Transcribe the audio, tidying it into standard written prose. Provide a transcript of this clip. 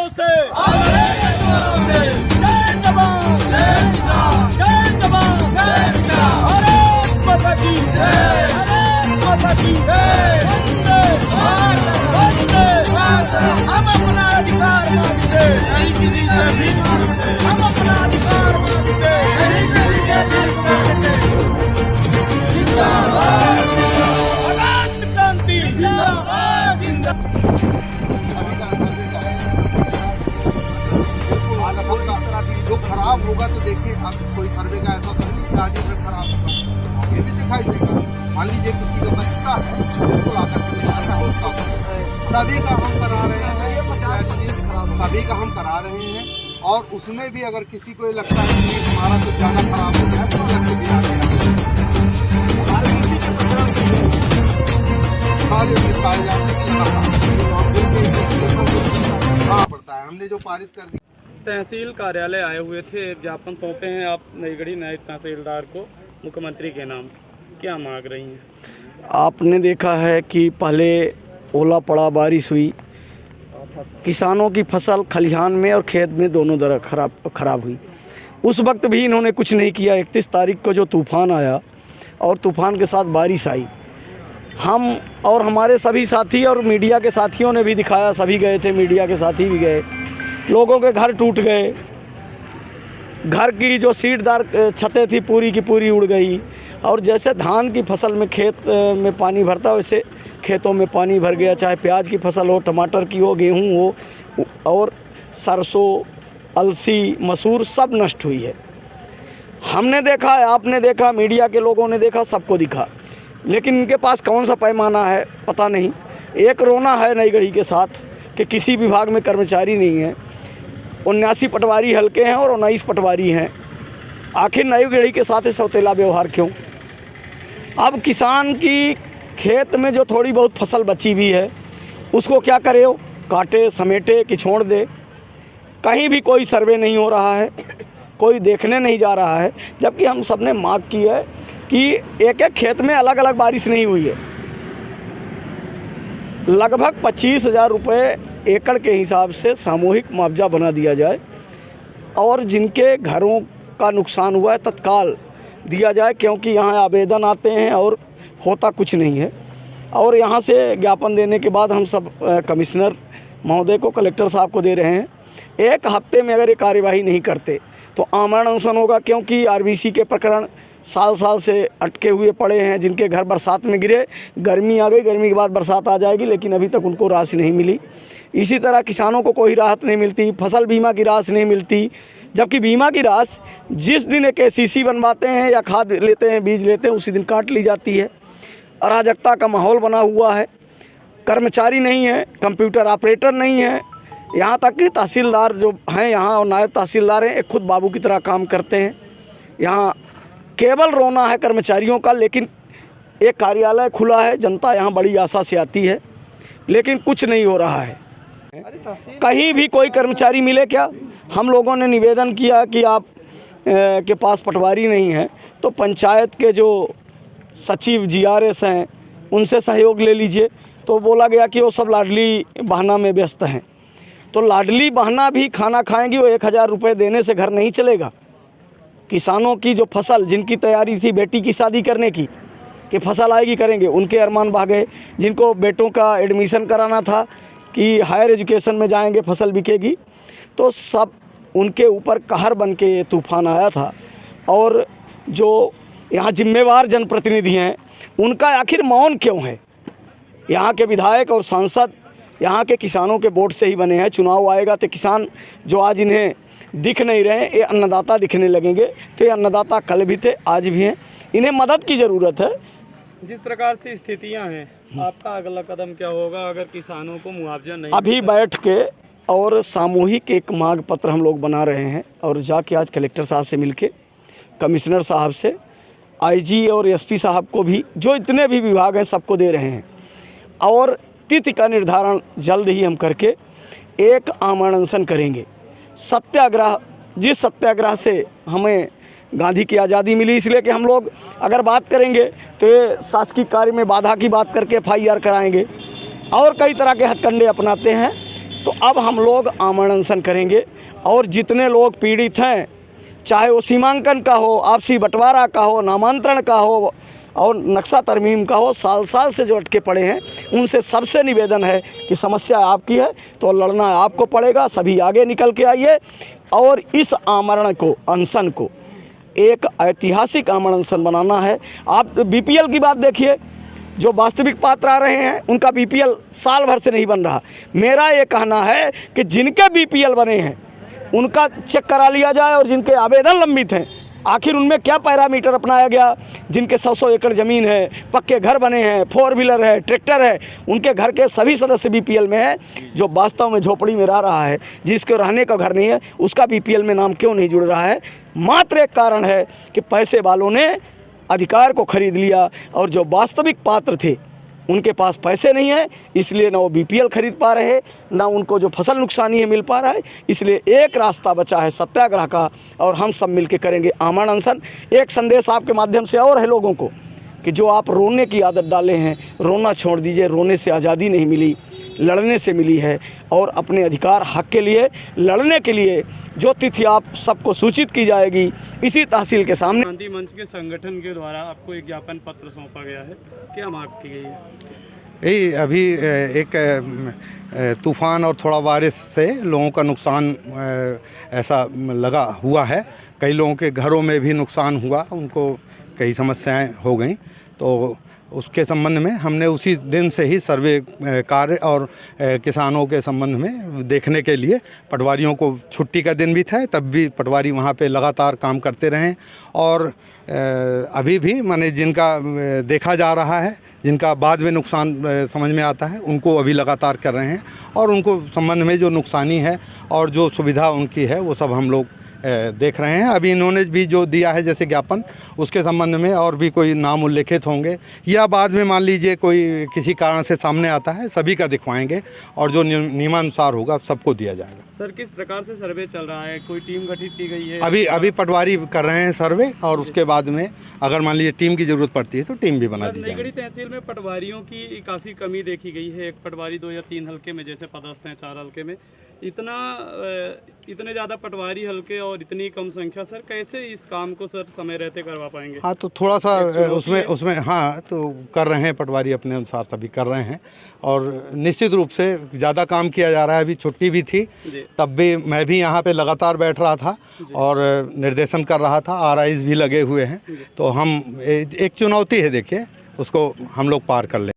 भरोसे, जय जवान जय किसान, जय जवान जय किसान, भारत माता की जय, भारत माता की जय, वंदे वंदे मातरम। हम अपना अधिकार मांगते नहीं किसी से भीख मांगते, हम अपना अधिकार मांगते नहीं किसी से भीख मांगते। जिंदाबाद जिंदाबाद, अगस्त क्रांति जिंदाबाद जिंदाबाद। जो खराब होगा तो देखिए, अब कोई सर्वे का ऐसा तो नहीं कि आज ही खराब होगा, ये भी दिखाई देगा। मान लीजिए किसी को बचता है, बिल्कुल आकर के सभी का हम करा रहे हैं, सभी का हम करा रहे हैं। और उसमें भी अगर किसी को ये लगता है कि हमारा कुछ ज़्यादा खराब हो गया तो अलग से भी आ गया, सारे निपटाए जाते हैं लगातार पड़ता है। हमने जो पारित कर दिया। तहसील कार्यालय आए हुए थे, एक ज्ञापन सौंपे हैं आप नईगढ़ी नायब तहसीलदार को मुख्यमंत्री के नाम, क्या मांग रही हैं? आपने देखा है कि पहले ओला पड़ा, बारिश हुई, किसानों की फसल खलिहान में और खेत में दोनों तरह खराब हुई। उस वक्त भी इन्होंने कुछ नहीं किया। 31 तारीख को जो तूफ़ान आया और तूफ़ान के साथ बारिश आई, हम और हमारे सभी साथी और मीडिया के साथियों ने भी दिखाया, सभी गए थे, मीडिया के साथी भी गए। लोगों के घर टूट गए, घर की जो सीटदार छतें थी पूरी की पूरी उड़ गई। और जैसे धान की फसल में खेत में पानी भरता वैसे खेतों में पानी भर गया, चाहे प्याज की फसल हो, टमाटर की हो, गेहूं हो, और सरसों, अलसी, मसूर सब नष्ट हुई है। हमने देखा, आपने देखा, मीडिया के लोगों ने देखा, सबको दिखा। लेकिन इनके पास कौन सा पैमाना है पता नहीं। एक रोना है नईगढ़ी के साथ कि किसी विभाग में कर्मचारी नहीं है। 79 पटवारी हल्के हैं और 19 पटवारी हैं। आखिर नईगढ़ी के साथ सौतेला व्यवहार क्यों? अब किसान की खेत में जो थोड़ी बहुत फसल बची भी है उसको क्या करे? हो काटे, समेटे कि छोड़ दे? कहीं भी कोई सर्वे नहीं हो रहा है, कोई देखने नहीं जा रहा है। जबकि हम सब ने मांग की है कि एक एक खेत में अलग अलग बारिश नहीं हुई है। लगभग 25,000 रुपये एकड़ के हिसाब से सामूहिक मुआवजा बना दिया जाए और जिनके घरों का नुकसान हुआ है तत्काल दिया जाए, क्योंकि यहाँ आवेदन आते हैं और होता कुछ नहीं है। और यहाँ से ज्ञापन देने के बाद हम सब कमिश्नर महोदय को, कलेक्टर साहब को दे रहे हैं। एक हफ्ते में अगर ये कार्यवाही नहीं करते तो आमरण अनशन होगा, क्योंकि आरबीसी के प्रकरण साल साल से अटके हुए पड़े हैं। जिनके घर बरसात में गिरे, गर्मी आ गई, गर्मी के बाद बरसात आ जाएगी, लेकिन अभी तक उनको राशि नहीं मिली। इसी तरह किसानों को कोई राहत नहीं मिलती, फसल बीमा की राशि नहीं मिलती। जबकि बीमा की राशि जिस दिन एक ACC बनवाते हैं या खाद लेते हैं, बीज लेते हैं, उसी दिन काट ली जाती है। अराजकता का माहौल बना हुआ है। कर्मचारी नहीं है, कंप्यूटर ऑपरेटर नहीं है, यहाँ तक कि तहसीलदार जो हैं यहाँ और नायब तहसीलदार हैं, एक खुद बाबू की तरह काम करते हैं। यहाँ केवल रोना है कर्मचारियों का। लेकिन एक कार्यालय खुला है, जनता यहाँ बड़ी आशा से आती है, लेकिन कुछ नहीं हो रहा है। कहीं भी कोई कर्मचारी मिले क्या? हम लोगों ने निवेदन किया कि आप के पास पटवारी नहीं है तो पंचायत के जो सचिव GRS हैं उनसे सहयोग ले लीजिए। तो बोला गया कि वो सब लाडली बहना में व्यस्त हैं। तो लाडली बहना भी खाना खाएंगी, वो 1,000 रुपये देने से घर नहीं चलेगा। किसानों की जो फसल, जिनकी तैयारी थी बेटी की शादी करने की कि फसल आएगी करेंगे, उनके अरमान बह गए। जिनको बेटों का एडमिशन कराना था कि हायर एजुकेशन में जाएंगे, फसल बिकेगी, तो सब उनके ऊपर कहर बन के ये तूफ़ान आया था। और जो यहाँ जिम्मेवार जनप्रतिनिधि हैं उनका आखिर मौन क्यों है? यहाँ के विधायक और सांसद यहाँ के किसानों के वोट से ही बने हैं। चुनाव आएगा तो किसान जो आज इन्हें दिख नहीं रहे, ये अन्नदाता दिखने लगेंगे। तो ये अन्नदाता कल भी थे, आज भी हैं। इन्हें मदद की ज़रूरत है। जिस प्रकार से स्थितियां हैं, आपका अगला कदम क्या होगा अगर किसानों को मुआवजा नहीं? अभी बैठ के और सामूहिक एक मांग पत्र हम लोग बना रहे हैं और जाके आज कलेक्टर साहब से मिलके, कमिश्नर साहब से, IG और SP साहब को भी, जो इतने भी विभाग हैं सबको दे रहे हैं। और तिथि का निर्धारण जल्द ही हम करके एक आमरण अनशन करेंगे। सत्याग्रह, जिस सत्याग्रह से हमें गांधी की आज़ादी मिली, इसलिए कि हम लोग अगर बात करेंगे तो ये शासकीय कार्य में बाधा की बात करके FIR कराएंगे और कई तरह के हथकंडे अपनाते हैं। तो अब हम लोग आमरण अनशन करेंगे और जितने लोग पीड़ित हैं, चाहे वो सीमांकन का हो, आपसी बंटवारा का हो, नामांतरण का हो और नक्शा तरमीम का हो, साल साल से जो अटके पड़े हैं, उनसे सबसे निवेदन है कि समस्या आपकी है तो लड़ना आपको पड़ेगा। सभी आगे निकल के आइए और इस आमरण को, अनशन को एक ऐतिहासिक आमरण अनशन बनाना है। आप बीपीएल की बात देखिए, जो वास्तविक पात्र आ रहे हैं उनका बीपीएल साल भर से नहीं बन रहा। मेरा ये कहना है कि जिनके बीपीएल बने हैं उनका चेक करा लिया जाए और जिनके आवेदन लंबित हैं, आखिर उनमें क्या पैरामीटर अपनाया गया। जिनके 100 एकड़ ज़मीन है, पक्के घर बने हैं, 4 व्हीलर है, ट्रैक्टर है, उनके घर के सभी सदस्य बीपीएल में है। जो वास्तव में झोपड़ी में रह रहा है, जिसके रहने का घर नहीं है, उसका बीपीएल में नाम क्यों नहीं जुड़ रहा है? मात्र एक कारण है कि पैसे वालों ने अधिकार को खरीद लिया और जो वास्तविक पात्र थे उनके पास पैसे नहीं है, इसलिए ना वो बीपीएल खरीद पा रहे हैं, ना उनको जो फसल नुकसानी है मिल पा रहा है। इसलिए एक रास्ता बचा है सत्याग्रह का और हम सब मिलकर करेंगे आमरण अनशन। एक संदेश आपके माध्यम से और है लोगों को कि जो आप रोने की आदत डाले हैं, रोना छोड़ दीजिए। रोने से आज़ादी नहीं मिली, लड़ने से मिली है। और अपने अधिकार हक के लिए लड़ने के लिए जो तिथि आप सबको सूचित की जाएगी इसी तहसील के सामने। गांधी मंच के संगठन के द्वारा आपको एक ज्ञापन पत्र सौंपा गया है, क्या मांग की गई है? यही अभी एक तूफ़ान और थोड़ा बारिश से लोगों का नुकसान ऐसा लगा हुआ है। कई लोगों के घरों में भी नुकसान हुआ, उनको कई समस्याएं हो गई। तो उसके संबंध में हमने उसी दिन से ही सर्वे कार्य और किसानों के संबंध में देखने के लिए, पटवारियों को छुट्टी का दिन भी था, तब भी पटवारी वहाँ पे लगातार काम करते रहे। और अभी भी माने जिनका देखा जा रहा है, जिनका बाद में नुकसान समझ में आता है, उनको अभी लगातार कर रहे हैं। और उनको संबंध में जो नुकसानी है और जो सुविधा उनकी है वो सब हम लोग देख रहे हैं। अभी इन्होंने भी जो दिया है जैसे ज्ञापन, उसके संबंध में और भी कोई नाम उल्लेखित होंगे या बाद में मान लीजिए कोई किसी कारण से सामने आता है, सभी का दिखवाएंगे और जो नियमानुसार होगा सबको दिया जाएगा। सर, किस प्रकार से सर्वे चल रहा है? कोई टीम गठित की गई है? अभी पटवारी कर रहे हैं सर्वे और उसके बाद में अगर मान लीजिए टीम की ज़रूरत पड़ती है तो टीम भी बना दी जाएगी। नईगढ़ी तहसील में पटवारियों की काफ़ी कमी देखी गई है। एक पटवारी 2 या 3 हल्के में जैसे पदस्थ हैं, 4 हल्के में इतने ज़्यादा पटवारी हल्के और इतनी कम संख्या, सर कैसे इस काम को सर समय रहते करवा पाएंगे? हाँ, तो थोड़ा सा उसमें हाँ तो कर रहे हैं, पटवारी अपने अनुसार सभी कर रहे हैं। और निश्चित रूप से ज़्यादा काम किया जा रहा है। अभी छुट्टी भी थी, तब भी मैं भी यहाँ पे लगातार बैठ रहा था और निर्देशन कर रहा था। RIs भी लगे हुए हैं। तो हम एक चुनौती है, देखिए उसको हम लोग पार कर लें।